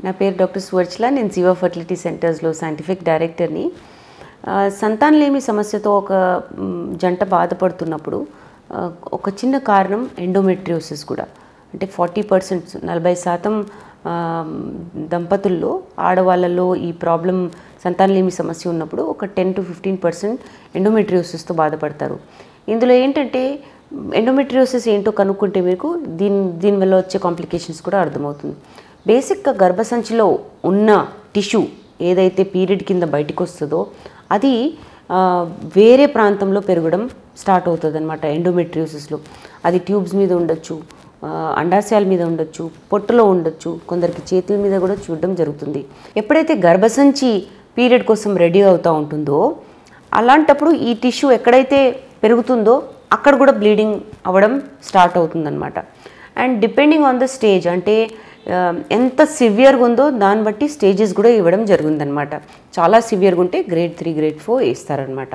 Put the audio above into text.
నా పేరు డాక్టర్ సువర్చల. నేను జీవా ఫర్టిలిటీ సెంటర్స్లో సైంటిఫిక్ డైరెక్టర్ని. సంతానలేమి సమస్యతో ఒక జంట బాధపడుతున్నప్పుడు ఒక చిన్న కారణం ఎండోమెట్రియోసిస్ కూడా. అంటే 40% 40% దంపతుల్లో ఆడవాళ్ళలో ఈ ప్రాబ్లం సంతానలేమి సమస్య ఉన్నప్పుడు ఒక 10 to 15% ఎండోమెట్రియోసిస్తో బాధపడతారు. ఇందులో ఏంటంటే ఎండోమెట్రియోసిస్ ఏంటో కనుక్కుంటే మీకు దీనివల్ల వచ్చే కాంప్లికేషన్స్ కూడా అర్థమవుతుంది. బేసిక్గా గర్భసంచిలో ఉన్న టిష్యూ ఏదైతే పీరియడ్ కింద బయటకు వస్తుందో అది వేరే ప్రాంతంలో పెరగడం స్టార్ట్ అవుతుంది అనమాట. ఎండోమెట్రియోసిస్లో అది ట్యూబ్స్ మీద ఉండొచ్చు, అండాశయాల మీద ఉండొచ్చు, పొట్టులో ఉండొచ్చు, కొందరికి చేతుల మీద కూడా చూడడం జరుగుతుంది. ఎప్పుడైతే గర్భసంచి పీరియడ్ కోసం రెడీ అవుతూ ఉంటుందో అలాంటప్పుడు ఈ టిష్యూ ఎక్కడైతే పెరుగుతుందో అక్కడ కూడా బ్లీడింగ్ అవ్వడం స్టార్ట్ అవుతుందన్నమాట. And depending on the stage, అంటే ఎంత సివియర్గా ఉందో దాన్ని బట్టి స్టేజెస్ కూడా ఇవ్వడం జరుగుతుందన్నమాట. చాలా సివియర్గా ఉంటే గ్రేడ్ 3, గ్రేడ్ 4 వేస్తారనమాట.